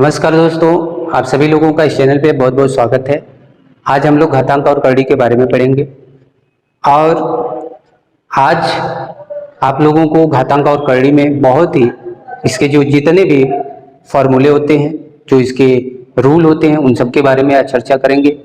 नमस्कार दोस्तों, आप सभी लोगों का इस चैनल पे बहुत बहुत स्वागत है। आज हम लोग घातांक और करड़ी के बारे में पढ़ेंगे और आज आप लोगों को घातांक और करड़ी में बहुत ही इसके जो जितने भी फॉर्मूले होते हैं, जो इसके रूल होते हैं, उन सब के बारे में आज चर्चा करेंगे।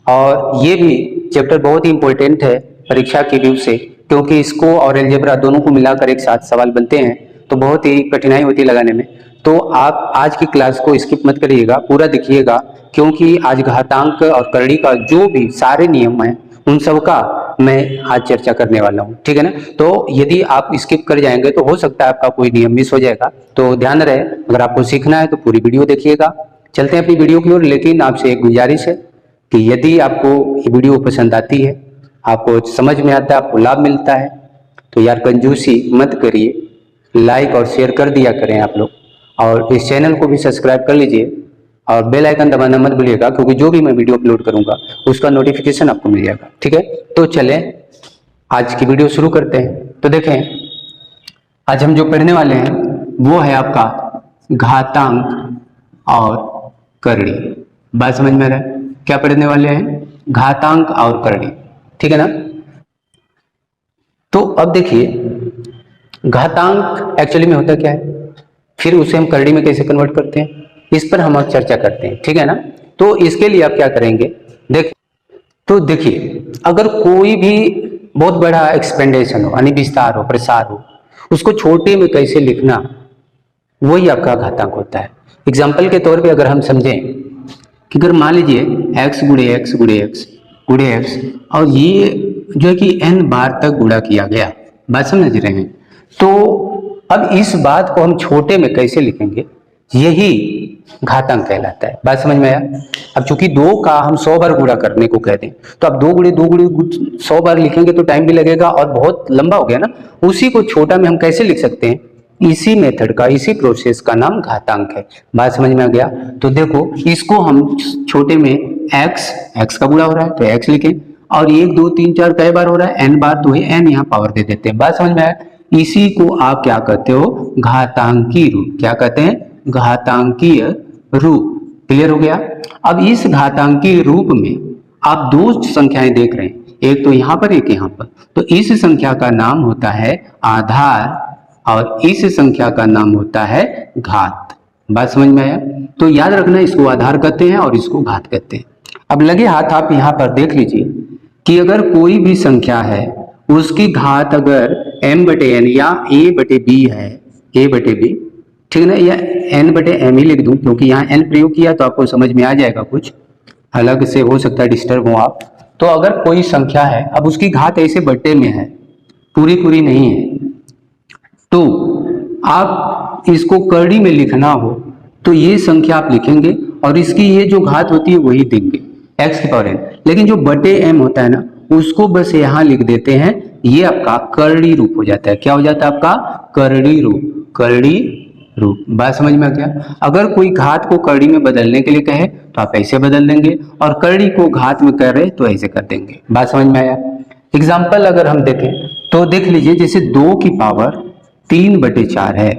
और ये भी चैप्टर बहुत ही इम्पोर्टेंट है परीक्षा के व्यू से, क्योंकि इसको और अलजेब्रा दोनों को मिलाकर एक साथ सवाल बनते हैं तो बहुत ही कठिनाई होती है लगाने में। तो आप आज की क्लास को स्किप मत करिएगा, पूरा देखिएगा, क्योंकि आज घातांक और करड़ी का जो भी सारे नियम हैं उन सब का मैं आज चर्चा करने वाला हूँ, ठीक है ना। तो यदि आप स्किप कर जाएंगे तो हो सकता है आपका कोई नियम मिस हो जाएगा, तो ध्यान रहे, अगर आपको सीखना है तो पूरी वीडियो देखिएगा। चलते हैं अपनी वीडियो की ओर, लेकिन आपसे एक गुजारिश है कि यदि आपको ये वीडियो पसंद आती है, आपको समझ में आता है, आपको लाभ मिलता है, तो यार कंजूसी मत करिए, लाइक और शेयर कर दिया करें आप लोग, और इस चैनल को भी सब्सक्राइब कर लीजिए और बेल आइकन दबाना मत भूलिएगा, क्योंकि जो भी मैं वीडियो अपलोड करूंगा उसका नोटिफिकेशन आपको मिल जाएगा, ठीक है। तो चलें आज की वीडियो शुरू करते हैं। तो देखें, आज हम जो पढ़ने वाले हैं वो है आपका घातांक और करड़ी। बात समझ में आ रहा है? क्या पढ़ने वाले हैं? घातांक और करड़ी, ठीक है ना। तो अब देखिए, घातांक एक्चुअली में होता क्या है, फिर उसे हम करड़ी में कैसे कन्वर्ट करते हैं, इस पर हम आज चर्चा करते हैं, ठीक है ना। तो इसके लिए आप क्या करेंगे, देखिए, अगर कोई भी बहुत बड़ा एक्सपेंडेशन हो, यानी विस्तार हो, प्रसार हो, उसको छोटे में कैसे लिखना, वही आपका घातांक होता है। एग्जाम्पल के तौर पे अगर हम समझें कि अगर मान लीजिए x गुणे एक्स गुणे एक्स गुणे एक्स, और ये जो है कि n बार तक गुणा किया गया, बात समझ रहे हैं। तो अब इस बात को हम छोटे में कैसे लिखेंगे, यही घातांक कहलाता है। बात समझ में आया? अब चूंकि 2 का हम 100 बार गुणा करने को कह दें, तो अब 2 गुणे 100 बार लिखेंगे तो टाइम भी लगेगा और बहुत लंबा हो गया ना। उसी को छोटा में हम कैसे लिख सकते हैं, इसी मेथड का, इसी प्रोसेस का नाम घातांक है। बात समझ में आ गया? तो देखो, इसको हम छोटे में x का गुणा हो रहा है तो x लिखें, और 1 2 3 4 कई बार हो रहा है, n बार, तो ये n यहाँ पावर दे देते हैं। बात समझ में आया? इसी को आप क्या कहते हो, घातांकी रूप। क्या कहते हैं? घातांकीय रूप। क्लियर हो गया? अब इस घातांकीय रूप में आप 2 संख्याएं देख रहे हैं, एक तो यहाँ पर, एक यहाँ पर। तो इस संख्या का नाम होता है आधार और इस संख्या का नाम होता है घात। बात समझ में आया? तो याद रखना, इसको आधार कहते हैं और इसको घात कहते हैं। अब लगे हाथ आप यहाँ पर देख लीजिए कि अगर कोई भी संख्या है, उसकी घात अगर m/n या a/b है, a/b, ठीक है ना, या n/m ही लिख दूं, क्योंकि यहाँ n प्रयोग किया तो आपको समझ में आ जाएगा, कुछ अलग से हो सकता है डिस्टर्ब हो आप। तो अगर कोई संख्या है, अब उसकी घात ऐसे बट्टे में है, पूरी नहीं है, तो आप इसको करड़ी में लिखना हो तो ये संख्या आप लिखेंगे और इसकी ये जो घात होती है वही देंगे, x⁴n। लेकिन जो बटे m होता है ना, उसको बस यहाँ लिख देते हैं, ये आपका करड़ी रूप हो जाता है। क्या हो जाता है आपका? करड़ी रूप। करड़ी रूप। बात समझ में आ गया? अगर कोई घात को करड़ी में बदलने के लिए कहे तो आप ऐसे बदल देंगे, और करड़ी को घात में कर रहे तो ऐसे कर देंगे। बात समझ में आया? एग्जाम्पल अगर हम देखें तो देख लीजिए, जैसे 2 की पावर 3/4 है,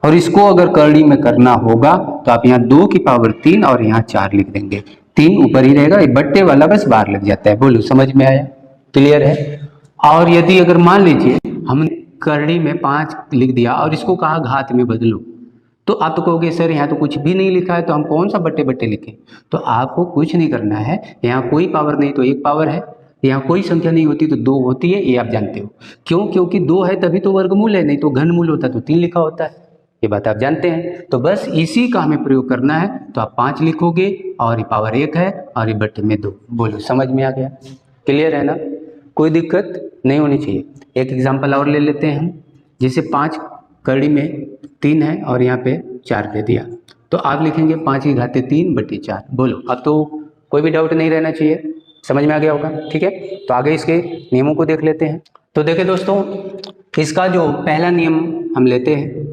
और इसको अगर करड़ी में करना होगा तो आप यहाँ 2 की पावर 3 और यहाँ 4 लिख देंगे। 3 ऊपर ही रहेगा, बट्टे वाला बस बाहर लग जाता है। बोलो, समझ में आया? क्लियर है? और यदि अगर मान लीजिए हमने करड़ी में 5 लिख दिया और इसको कहा घात में बदलो, तो आप तो कहोगे सर यहाँ तो कुछ भी नहीं लिखा है, तो हम कौन सा बट्टे लिखें। तो आपको कुछ नहीं करना है, यहाँ कोई पावर नहीं तो 1 पावर है, यहाँ कोई संख्या नहीं होती तो 2 होती है, ये आप जानते हो। क्यों? क्योंकि 2 है तभी तो वर्गमूल है, नहीं तो घनमूल होता तो 3 लिखा होता है, ये बात आप जानते हैं। तो बस इसी का हमें प्रयोग करना है, तो आप 5 लिखोगे और ये पावर 1 है और ये बट्टे में 2। बोलो, समझ में आ गया? क्लियर है ना? कोई दिक्कत नहीं होनी चाहिए। एक एग्जाम्पल और ले लेते हैं हम, जैसे 5 करड़ी में 3 है और यहाँ पे 4 दे दिया, तो आप लिखेंगे 5 की घाते 3/4। बोलो, अब तो कोई भी डाउट नहीं रहना चाहिए, समझ में आ गया होगा, ठीक है। तो आगे इसके नियमों को देख लेते हैं। तो देखिए दोस्तों, इसका जो पहला नियम हम लेते हैं,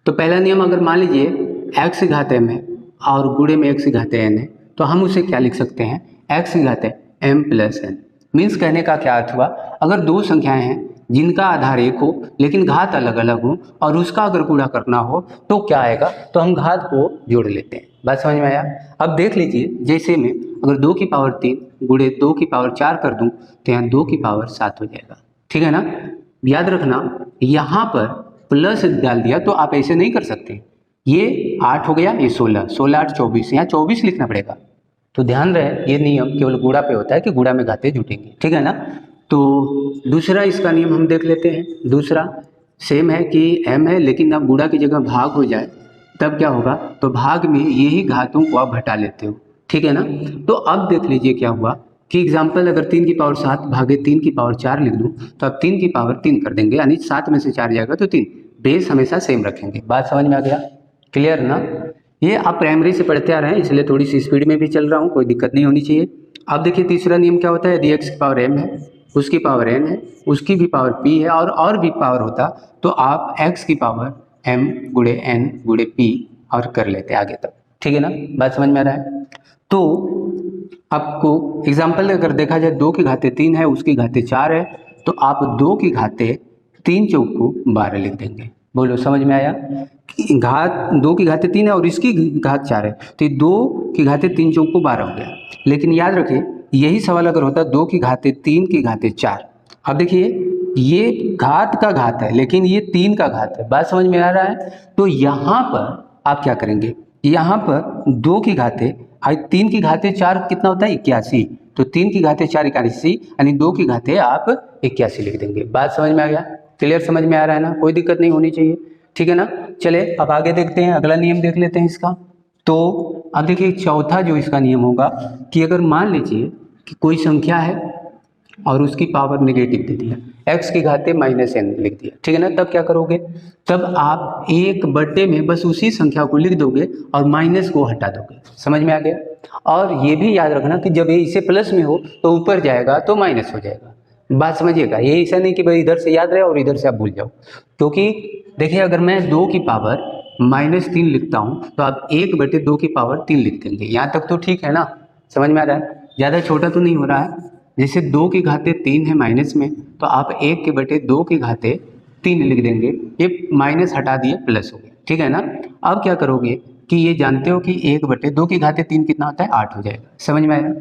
तो पहला नियम अगर मान लीजिए x घाते m है और गुणे में x घाते n है, तो हम उसे क्या लिख सकते हैं, x घाते m + n। मीन्स कहने का क्या अर्थ हुआ, अगर 2 संख्याएं हैं जिनका आधार एक हो लेकिन घात अलग अलग हो और उसका अगर गुणा करना हो तो क्या आएगा, तो हम घात को जोड़ लेते हैं। बात समझ में आया। अब देख लीजिए, जैसे मैं अगर 2 की पावर 3 गुणे 2 की पावर 4 कर दूं तो यहाँ 2 की पावर 7 हो जाएगा। ठीक है ना। याद रखना, यहाँ पर प्लस डाल दिया तो आप ऐसे नहीं कर सकते। ये 8 हो गया, ये 16, 16 8 24, यहाँ 24 लिखना पड़ेगा। तो ध्यान रहे, ये नियम केवल गुणा पे होता है कि गुणा में घाते जुटेंगे। ठीक है ना। तो दूसरा इसका नियम हम देख लेते हैं। दूसरा सेम है कि m है लेकिन अब गुणा की जगह भाग हो जाए तब क्या होगा, तो भाग में यही घातों को आप घटा लेते हो। ठीक है ना। तो अब देख लीजिए क्या हुआ कि एग्जाम्पल अगर 3 की पावर 7 भागे 3 की पावर 4 लिख दूं तो अब 3 की पावर 3 कर देंगे, यानी 7 में से 4 जाएगा तो 3। बेस हमेशा सेम रखेंगे। बात समझ में आ गया, क्लियर ना। ये आप प्राइमरी से पढ़ते आ रहे हैं इसलिए थोड़ी सी स्पीड में भी चल रहा हूँ, कोई दिक्कत नहीं होनी चाहिए। अब देखिए तीसरा नियम क्या होता है, यदि x की पावर m है, उसकी पावर n है, उसकी भी पावर p है और भी पावर होता तो आप x की पावर m गुणे n गुणे p और कर लेते आगे तक। ठीक है ना। बात समझ में आ रहा है। तो आपको एग्जाम्पल अगर देखा जाए 2 की घाते 3 है, उसकी घाते 4 है, तो आप 2 की घाते 3 चौको 12 लिख देंगे। बोलो समझ में आया। घात 2 की घाते 3 है और इसकी घात 4 है तो 2 की घाते 3 चौको 12 हो गया। लेकिन याद रखिए यही सवाल अगर होता 2 की घाते 3 की घाते 4। अब देखिए ये घात का घात है लेकिन ये 3 का घात है। बात समझ में आ रहा है। तो यहाँ पर आप क्या करेंगे, यहाँ पर 2 की घाते 3 की घाते 4 कितना होता है 81, तो 3 की घाते 4 81, यानी 2 की घाते आप 81 लिख देंगे। बात समझ में आ गया, क्लियर समझ में आ रहा है ना, कोई दिक्कत नहीं होनी चाहिए। ठीक है ना। चले अब आगे देखते हैं, अगला नियम देख लेते हैं इसका। तो अब देखिए चौथा जो इसका नियम होगा कि अगर मान लीजिए कि कोई संख्या है और उसकी पावर नेगेटिव दे दिया, x की घाते -n लिख दिया। ठीक है ना। तब क्या करोगे, तब आप 1/, में बस उसी संख्या को लिख दोगे और माइनस को हटा दोगे। समझ में आ गया। और ये भी याद रखना कि जब ये इसे प्लस में हो तो ऊपर जाएगा तो माइनस हो जाएगा। बात समझिएगा। ये ऐसा नहीं कि भाई इधर से याद रहे और इधर से आप भूल जाओ, क्योंकि देखिए अगर मैं 2 की पावर -3 लिखता हूँ तो आप 1/2 की पावर 3 लिख देंगे। यहाँ तक तो ठीक है ना, समझ में आ रहा है, ज़्यादा छोटा तो नहीं हो रहा है। जैसे 2 की घाते 3 है माइनस में, तो आप 1/2 की घाते 3 लिख देंगे, ये माइनस हटा दिए प्लस हो गया। ठीक है ना। अब क्या करोगे कि ये जानते हो कि 1/2 की घाते 3 कितना होता है 8 हो जाएगा। समझ में आया।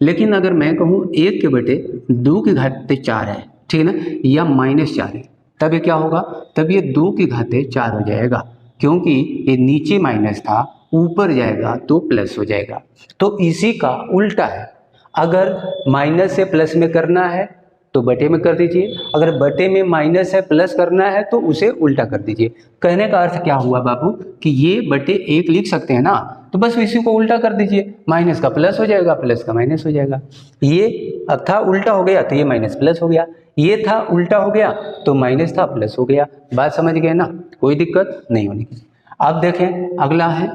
लेकिन अगर मैं कहूँ 1/2 की घाते 4 है, ठीक है ना, या -4 है, तब ये क्या होगा, तब ये 2 की घाते 4 हो जाएगा, क्योंकि ये नीचे माइनस था ऊपर जाएगा तो प्लस हो जाएगा। तो इसी का उल्टा है, अगर माइनस से प्लस में करना है तो बटे में कर दीजिए, अगर बटे में माइनस है प्लस करना है तो उसे उल्टा कर दीजिए। कहने का अर्थ क्या हुआ बाबू कि ये बटे 1 लिख सकते हैं ना, तो बस इसी को उल्टा कर दीजिए, माइनस का प्लस हो जाएगा, प्लस का माइनस हो जाएगा। ये अब था उल्टा हो गया तो ये माइनस प्लस हो गया, ये था उल्टा हो गया तो माइनस था प्लस हो गया। बात समझ गए ना, कोई दिक्कत नहीं होनी चाहिए। अब देखें अगला है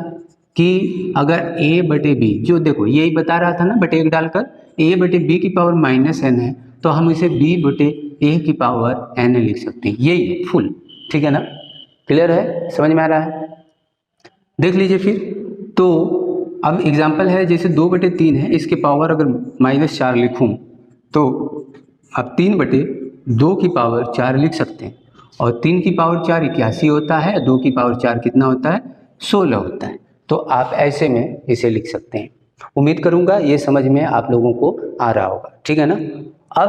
कि अगर a/b, जो देखो यही बता रहा था ना बटे 1 डालकर, a/b की पावर -n है तो हम इसे b/a की पावर n लिख सकते हैं। यही है फुल। ठीक है ना, क्लियर है, समझ में आ रहा है। देख लीजिए फिर, तो अब एग्जाम्पल है जैसे 2/3 है, इसके पावर अगर -4 लिखूं तो अब 3/2 की पावर 4 लिख सकते हैं, और 3 की पावर 4 81 होता है, 2 की पावर 4 कितना होता है 16 होता है। तो आप ऐसे में इसे लिख सकते हैं। उम्मीद करूंगा ये समझ में आप लोगों को आ रहा होगा। ठीक है ना। अब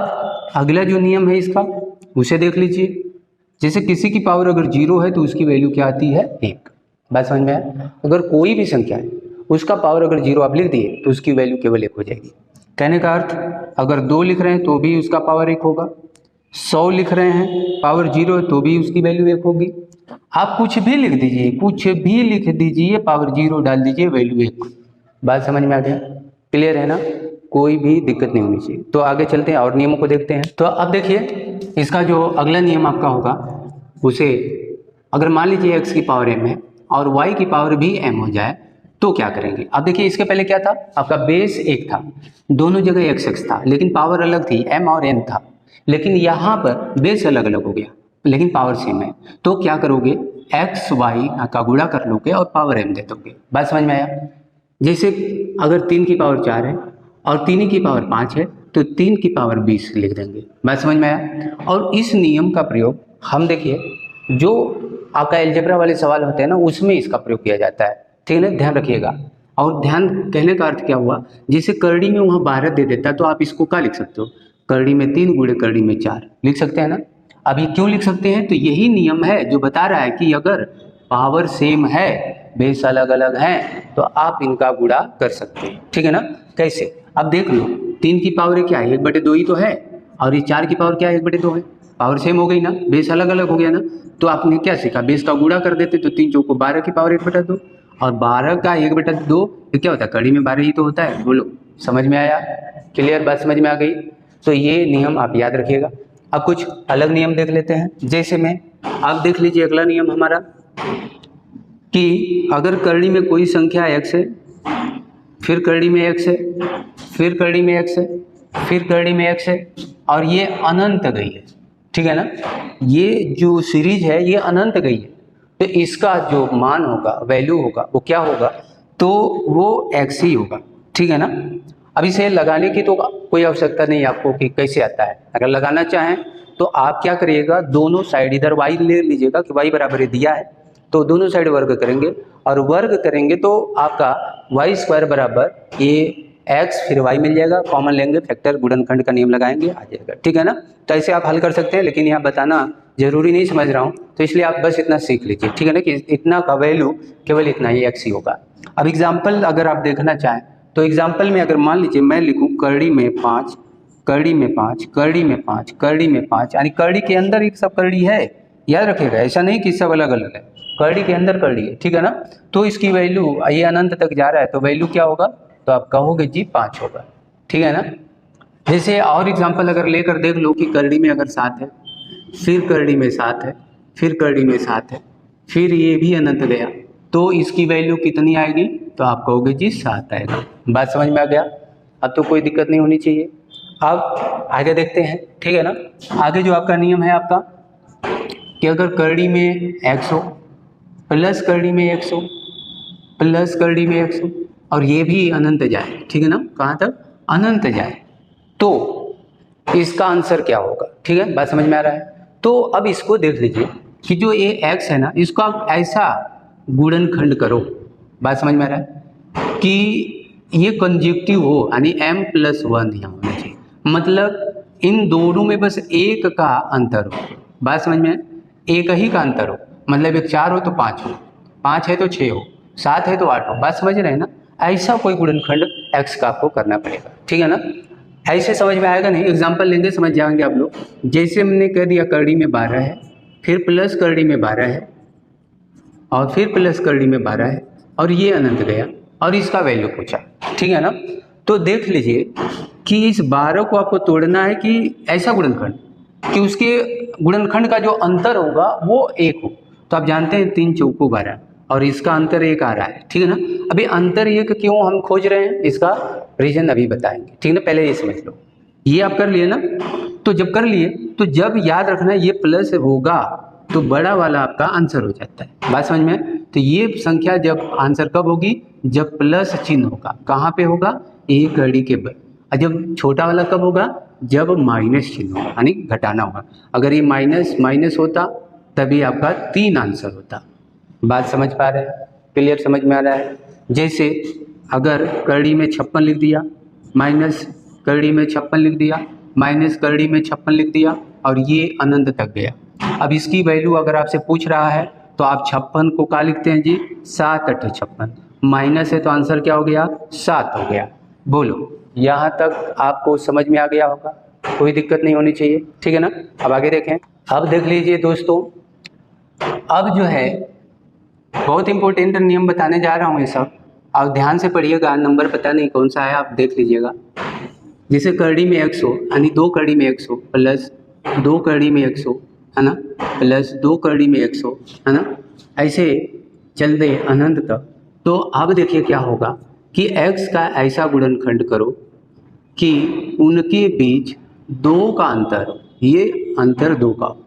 अगला जो नियम है इसका उसे देख लीजिए। जैसे किसी की पावर अगर 0 है तो उसकी वैल्यू क्या आती है 1। बात समझ में आया। अगर कोई भी संख्या है उसका पावर अगर 0 आप लिख दिए तो उसकी वैल्यू केवल 1 हो जाएगी। कहने का अर्थ अगर 2 लिख रहे हैं तो भी उसका पावर 1 होगा, 100 लिख रहे हैं पावर 0 है तो भी उसकी वैल्यू 1 होगी। आप कुछ भी लिख दीजिए, कुछ भी लिख दीजिए, पावर 0 डाल दीजिए, वैल्यू 1। बात समझ में आ गया, क्लियर है ना, कोई भी दिक्कत नहीं होनी चाहिए। तो आगे चलते हैं और नियमों को देखते हैं। तो अब देखिए इसका जो अगला नियम आपका होगा उसे, अगर मान लीजिए x की पावर m है और y की पावर भी m हो जाए तो क्या करेंगे। अब देखिए इसके पहले क्या था, आपका बेस 1 था, दोनों जगह x था लेकिन पावर अलग थी, m और n था। लेकिन यहाँ पर बेस अलग अलग हो गया लेकिन पावर सेम है, तो क्या करोगे x y का गुणा कर लोगे और पावर m दे दोगे। बात समझ में आया। जैसे अगर 3 की पावर 4 है और 3 की पावर 5 है तो 3 की पावर 20 लिख देंगे। बात समझ में आया। और इस नियम का प्रयोग हम देखिए जो आपका एलजेब्रा वाले सवाल होते हैं ना उसमें इसका प्रयोग किया जाता है, ठीक है ना, ध्यान रखिएगा। और ध्यान कहने का अर्थ क्या हुआ, जैसे करड़ी में वहाँ 12 दे देता तो आप इसको क्या लिख सकते हो, करड़ी में 3 गुणे करड़ी में 4 लिख सकते हैं ना। अभी क्यों लिख सकते हैं, तो यही नियम है जो बता रहा है कि अगर पावर सेम है, बेस अलग अलग हैं, तो आप इनका गुणा कर सकते हैं, ठीक है ना। कैसे, अब देख लो 3 की पावर क्या है, 1/2 ही तो है, और ये 4 की पावर क्या है, 1/2 है। पावर सेम हो गई ना, बेस अलग अलग हो गया ना, तो आपने क्या सीखा, बेस का गुणा कर देते तो 3 चौको 12 की पावर 1/2, और 12 का 1/2 ये क्या होता है, कड़ी में 12 ही तो होता है। बोलो समझ में आया, क्लियर, बात समझ में आ गई। तो ये नियम आप याद रखिएगा। अब कुछ अलग नियम देख लेते हैं, जैसे में आप देख लीजिए अगला नियम हमारा कि अगर करड़ी में कोई संख्या x है, फिर करड़ी में x है, फिर करड़ी में x है, फिर करड़ी में x है, और ये अनंत गई है, ठीक है ना, ये जो सीरीज है ये अनंत गई है, तो इसका जो मान होगा, वैल्यू होगा, वो क्या होगा, तो वो x ही होगा, ठीक है ना। अब इसे लगाने की तो कोई आवश्यकता नहीं आपको कि कैसे आता है। अगर लगाना चाहें तो आप क्या करिएगा, दोनों साइड इधर y ले लीजिएगा कि y बराबर ये दिया है, तो दोनों साइड वर्ग करेंगे, और वर्ग करेंगे तो आपका y² बराबर ये x फिर y मिल जाएगा, कॉमन लेंगे, फैक्टर गुणनखंड का नियम लगाएंगे, आ जाएगा, ठीक है ना। तो ऐसे आप हल कर सकते हैं, लेकिन यहाँ बताना जरूरी नहीं समझ रहा हूँ, तो इसलिए आप बस इतना सीख लीजिए, ठीक है ना, कि इतना का वैल्यू केवल इतना ही x ही होगा। अब एग्जाम्पल अगर आप देखना चाहें तो एग्जाम्पल में अगर मान लीजिए मैं लिखूँ करड़ी में 5, करड़ी में 5, करड़ी में 5, करड़ी में 5, यानी करड़ी के अंदर एक सब करड़ी है, याद रखिएगा, ऐसा नहीं कि सब अलग अलग है, करड़ी के अंदर करड़ी है, ठीक है ना। तो इसकी वैल्यू ये अनंत तक जा रहा है, तो वैल्यू क्या होगा, तो आप कहोगे जी 5 होगा, ठीक है ना। जैसे और एग्जाम्पल अगर लेकर देख लो कि करड़ी में अगर 7 है, फिर करड़ी में 7 है, फिर करड़ी में 7 है, फिर ये भी अनंत गया, तो इसकी वैल्यू कितनी आएगी, तो आप कहोगे जी 7 आएगा। बात समझ में आ गया, अब तो कोई दिक्कत नहीं होनी चाहिए। अब आगे देखते हैं, ठीक है ना। आगे जो आपका नियम है आपका कि अगर करड़ी में x हो, प्लस करड़ी में x हो, प्लस करड़ी में x हो, और ये भी अनंत जाए, ठीक है ना, कहाँ तक, अनंत जाए, तो इसका आंसर क्या होगा, ठीक है, बात समझ में आ रहा है। तो अब इसको देख लीजिए कि जो ये x है ना, इसको आप ऐसा गुणनखंड करो, बात समझ में आ रहा है, कि ये कंजेक्टिव हो, यानी m+1 यहाँ होना चाहिए, मतलब इन दोनों में बस एक का अंतर हो, बात समझ में, एक ही का अंतर हो, मतलब एक 4 हो तो 5 हो, 5 है तो 6 हो, 7 है तो 8 हो, बात समझ रहे हैं ना। ऐसा कोई गुणनखंड x का आपको करना पड़ेगा, ठीक है ना। ऐसे समझ में आएगा नहीं, एग्जाम्पल लेंगे समझ जाएंगे आप लोग। जैसे हमने कह दिया करड़ी में 12 है, फिर प्लस करड़ी में 12 है, और फिर प्लस करड़ी में 12 है, और ये अनंत गया, और इसका वैल्यू पूछा, ठीक है ना। तो देख लीजिए कि इस 12 को आपको तोड़ना है कि ऐसा गुणनखंड कि उसके गुणनखंड का जो अंतर होगा वो 1 हो, तो आप जानते हैं 3 चौको 12, और इसका अंतर 1 आ रहा है, ठीक है ना। अभी अंतर 1 क्यों हम खोज रहे हैं, इसका रीजन अभी बताएंगे, ठीक है ना, पहले ये समझ लो। ये आप कर लिए ना, तो जब कर लिए तो जब याद रखना ये प्लस होगा तो बड़ा वाला आपका आंसर हो जाता है, बात समझ में। तो ये संख्या जब आंसर कब होगी, जब प्लस चिन्ह होगा, कहाँ पे होगा, एक घड़ी के बल। और जब छोटा वाला कब होगा, जब माइनस चिन्ह होगा, यानी घटाना होगा। अगर ये माइनस माइनस होता तभी आपका 3 आंसर होता। बात समझ पा रहे हैं, क्लियर समझ में आ रहा है। जैसे अगर करड़ी में 56 लिख दिया, माइनस करड़ी में 56 लिख दिया, माइनस करड़ी में 56 लिख दिया, और ये अनंत तक गया। अब इसकी वैल्यू अगर आपसे पूछ रहा है तो आप 56 को क्या लिखते हैं जी, 7 8 56, माइनस है तो आंसर क्या हो गया, 7 हो गया। बोलो यहाँ तक आपको समझ में आ गया होगा, कोई दिक्कत नहीं होनी चाहिए, ठीक है ना। अब आगे देखें, अब देख लीजिए दोस्तों, अब जो है बहुत इंपॉर्टेंट नियम बताने जा रहा हूँ ये सब, आप ध्यान से पढ़िएगा, नंबर पता नहीं कौन सा है आप देख लीजिएगा। जैसे करड़ी में x हो, यानी 2 करड़ी में x हो, प्लस 2 करड़ी में x हो, है ना, प्लस 2 करड़ी में x हो, है ना, ऐसे चल दे अनंत तक। तो अब देखिए क्या होगा कि x का ऐसा गुणनखंड करो कि उनके बीच 2 का अंतर हो, ये अंतर 2 का हो,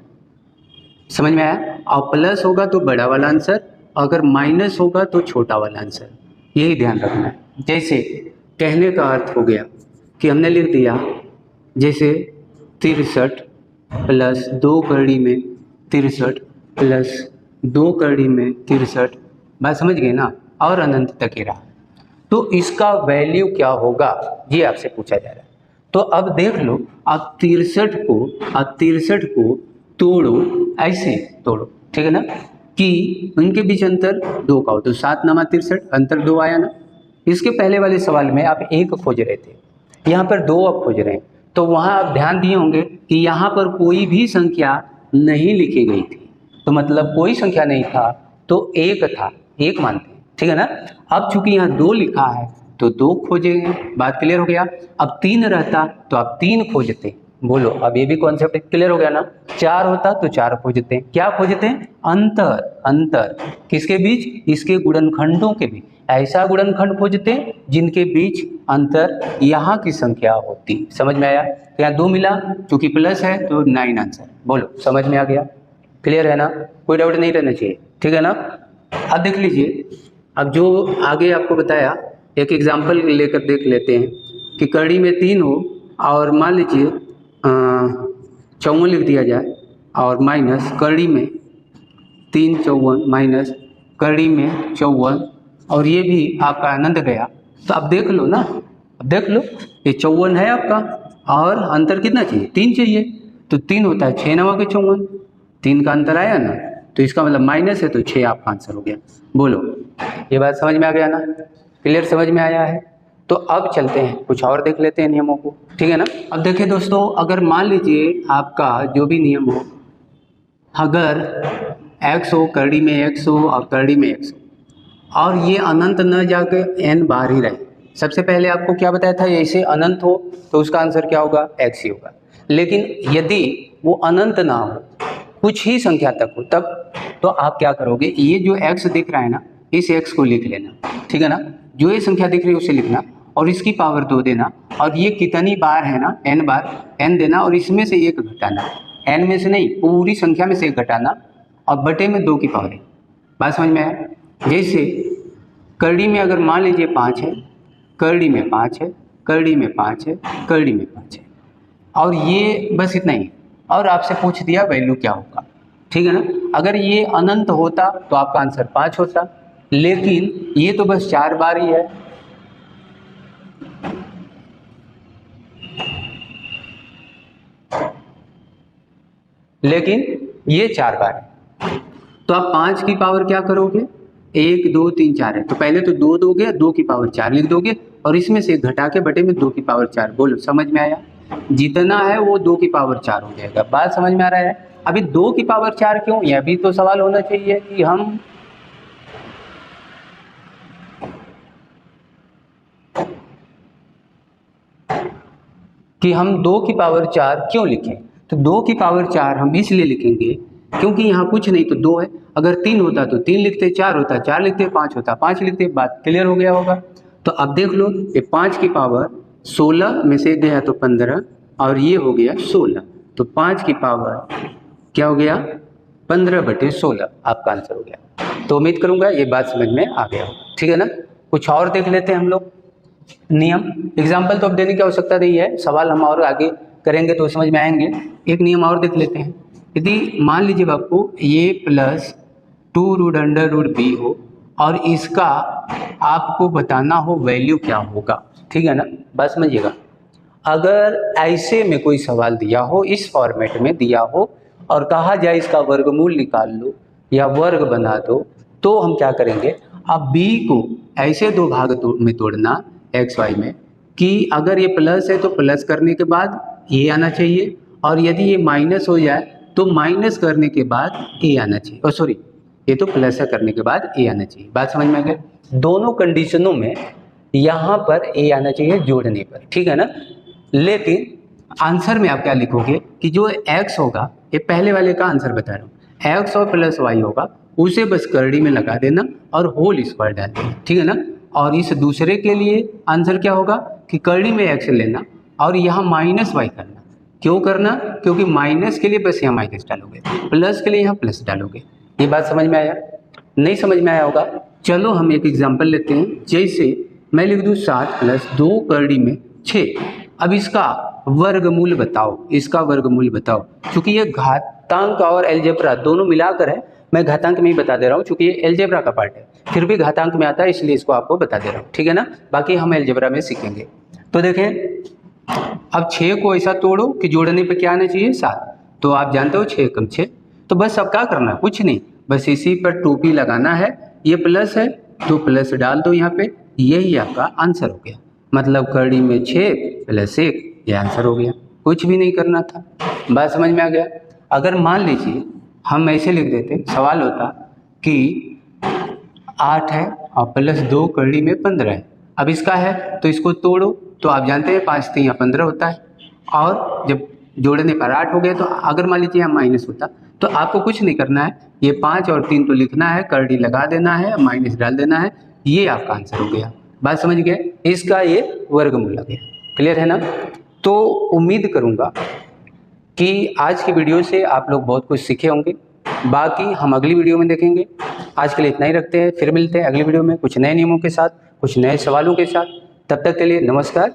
समझ में आया। और प्लस होगा तो बड़ा वाला आंसर, अगर माइनस होगा तो छोटा वाला आंसर, यही ध्यान रखना है। जैसे कहने का अर्थ हो गया कि हमने लिख दिया जैसे 63 प्लस 2 करड़ी में 63 प्लस 2 करड़ी में 63, बात समझ गए ना, और अनंत तक ही रहा। तो इसका वैल्यू क्या होगा ये आपसे पूछा जा रहा है। तो अब देख लो, आप 63 को तोड़ो, ऐसे तोड़ो, ठीक है ना, कि उनके बीच अंतर 2 का हो, तो 7 नमा 63, अंतर 2 आया ना। इसके पहले वाले सवाल में आप 1 खोज रहे थे, यहाँ पर 2 आप खोज रहे हैं, तो वहाँ आप ध्यान दिए होंगे कि यहाँ पर कोई भी संख्या नहीं लिखी गई थी, तो मतलब कोई संख्या नहीं था, तो 1 था, 1 मानते हैं, ठीक है ना। अब चूंकि यहाँ 2 लिखा है तो 2 खोजेंगे, बात क्लियर हो गया। अब 3 रहता तो आप 3 खोजते, बोलो, अब ये भी कॉन्सेप्ट क्लियर हो गया ना। 4 होता तो 4 खोजते हैं, क्या खोजते हैं, अंतर, अंतर किसके बीच, इसके गुणनखंडों के बीच, ऐसा गुणनखंड खोजते हैं जिनके बीच अंतर यहाँ की संख्या होती। समझ में आया, तो यहाँ 2 मिला, चूंकि प्लस है तो 9 आंसर, बोलो समझ में आ गया, क्लियर है ना, कोई डाउट नहीं रहना चाहिए, ठीक है ना। अब देख लीजिए, अब जो आगे आपको बताया, एक एग्जाम्पल लेकर देख लेते हैं कि कड़ी में 3 हो और मान लीजिए 54 लिख दिया जाए, और माइनस कड़ी में 3 54 माइनस कड़ी में 54, और ये भी आपका आनंद गया। तो अब देख लो ना, अब देख लो, ये 54 है आपका, और अंतर कितना चाहिए, 3 चाहिए, तो 3 होता है 6 9 के 54, 3 का अंतर आया ना, तो इसका मतलब माइनस है, तो 6 आपका आंसर हो गया। बोलो, ये बात समझ में आ गया ना, क्लियर समझ में आया है। तो अब चलते हैं, कुछ और देख लेते हैं नियमों को, ठीक है ना। अब देखिए दोस्तों, अगर मान लीजिए आपका जो भी नियम हो, अगर x हो, करड़ी में x हो और करड़ी में x हो, और ये अनंत न जाके n बार ही रहे। सबसे पहले आपको क्या बताया था, ऐसे अनंत हो तो उसका आंसर क्या होगा, x ही होगा। लेकिन यदि वो अनंत ना हो, कुछ ही संख्या तक हो, तब तो आप क्या करोगे, ये जो x दिख रहा है ना, इस x को लिख लेना, ठीक है ना, जो ये संख्या दिख रही है उसे लिखना, और इसकी पावर 2 देना, और ये कितनी बार है ना, n बार, n देना, और इसमें से 1 घटाना, n में से नहीं, पूरी संख्या में से 1 घटाना, और बटे में 2 की पावर 1। बात समझ में आया। जैसे करड़ी में अगर मान लीजिए 5 है, करड़ी में 5 है, करड़ी में 5 है, करड़ी में 5 है, और ये बस इतना ही, और आपसे पूछ दिया वैल्यू क्या होगा, ठीक है ना। अगर ये अनंत होता तो आपका आंसर 5 होता, लेकिन ये तो बस 4 बार ही है, लेकिन ये 4 बार है, तो आप 5 की पावर क्या करोगे, 1 2 3 4 है, तो पहले तो 2 दोगे, 2 की पावर 4 लिख दोगे, और इसमें से घटा के बटे में 2 की पावर 4। बोलो समझ में आया, जितना है वो 2 की पावर 4 हो जाएगा। बात समझ में आ रहा है। अभी 2 की पावर 4 क्यों, यह भी तो सवाल होना चाहिए कि हम 2 की पावर 4 क्यों लिखें। तो 2 की पावर 4 हम इसलिए लिखेंगे क्योंकि यहाँ कुछ नहीं तो 2 है, अगर 3 होता तो 3 लिखते, 4 होता 4 लिखते, 5 होता 5 लिखते। बात क्लियर हो गया होगा। तो अब देख लो, ये 5 की पावर 16 में से गया तो 15, और ये हो गया 16, तो 5 की पावर क्या हो गया, 15/16 आपका आंसर हो गया। तो उम्मीद करूंगा ये बात समझ में आ गया होगा, ठीक है ना। कुछ और देख लेते हैं हम लोग नियम। एग्जाम्पल तो अब देने की आवश्यकता नहीं है, सवाल हम और आगे करेंगे तो समझ में आएंगे। एक नियम और देख लेते हैं। यदि मान लीजिए आपको ये प्लस 2√√b हो और इसका आपको बताना हो वैल्यू क्या होगा, ठीक है ना। बस समझिएगा, अगर ऐसे में कोई सवाल दिया हो, इस फॉर्मेट में दिया हो और कहा जाए इसका वर्गमूल निकाल लो या वर्ग बना दो, तो हम क्या करेंगे, अब b को ऐसे 2 भाग में तोड़ना एक्स वाई में, कि अगर ये प्लस है तो प्लस करने के बाद ए आना चाहिए, और यदि ये माइनस हो जाए तो माइनस करने के बाद ए आना चाहिए। और सॉरी, ये तो प्लस है करने के बाद ए आना चाहिए। बात समझ में आ गई। दोनों कंडीशनों में यहाँ पर ए आना चाहिए जोड़ने पर, ठीक है ना। लेकिन आंसर में आप क्या लिखोगे कि जो x होगा, ये पहले वाले का आंसर बता रहा हूँ, x और प्लस y होगा, उसे बस करड़ी में लगा देना और होल स्क्वायर डाल देना, ठीक है ना। और इस दूसरे के लिए आंसर क्या होगा कि करड़ी में x लेना और यहाँ माइनस y करना। क्यों करना, क्योंकि माइनस के लिए बस यहाँ माइनस डालोगे, प्लस के लिए यहाँ प्लस डालोगे। ये बात समझ में आया, नहीं समझ में आया होगा। चलो हम एक एग्जाम्पल लेते हैं। जैसे मैं लिख दूँ 7 + 2 करड़ी में 6। अब इसका वर्गमूल बताओ, इसका वर्गमूल बताओ। क्योंकि ये घातांक और अलजेब्रा दोनों मिलाकर है, मैं घातांक में ही बता दे रहा हूँ क्योंकि ये अलजेब्रा का पार्ट है, फिर भी घातांक में आता है इसलिए इसको आपको बता दे रहा हूँ, ठीक है ना। बाकी हम अलजेब्रा में सीखेंगे। तो देखें, अब 6 को ऐसा तोड़ो कि जोड़ने पे क्या आना चाहिए 7। तो आप जानते हो 6 कम 6, तो बस अब क्या करना है, कुछ नहीं, बस इसी पर टोपी लगाना है। ये प्लस है तो प्लस डाल दो यहाँ पे, यही आपका आंसर हो गया। मतलब कड़ी में 6 + 1, ये आंसर हो गया। कुछ भी नहीं करना था, बात समझ में आ गया। अगर मान लीजिए हम ऐसे लिख देते, सवाल होता कि 8 है और +2 कड़ी में 15 है। अब इसका है तो इसको तोड़ो, तो आप जानते हैं 5 3 15 होता है, और जब जोड़ने पर 8 हो गया, तो अगर मान लीजिए यहाँ माइनस होता तो आपको कुछ नहीं करना है, ये 5 और 3 तो लिखना है, करड़ी लगा देना है, माइनस डाल देना है, ये आपका आंसर हो गया। बात समझ गए, इसका ये वर्गमूल आ गया। क्लियर है ना। तो उम्मीद करूँगा कि आज की वीडियो से आप लोग बहुत कुछ सीखे होंगे। बाकी हम अगली वीडियो में देखेंगे। आज के लिए इतना ही रखते हैं, फिर मिलते हैं अगली वीडियो में कुछ नए नियमों के साथ, कुछ नए सवालों के साथ। तब तक के लिए नमस्कार।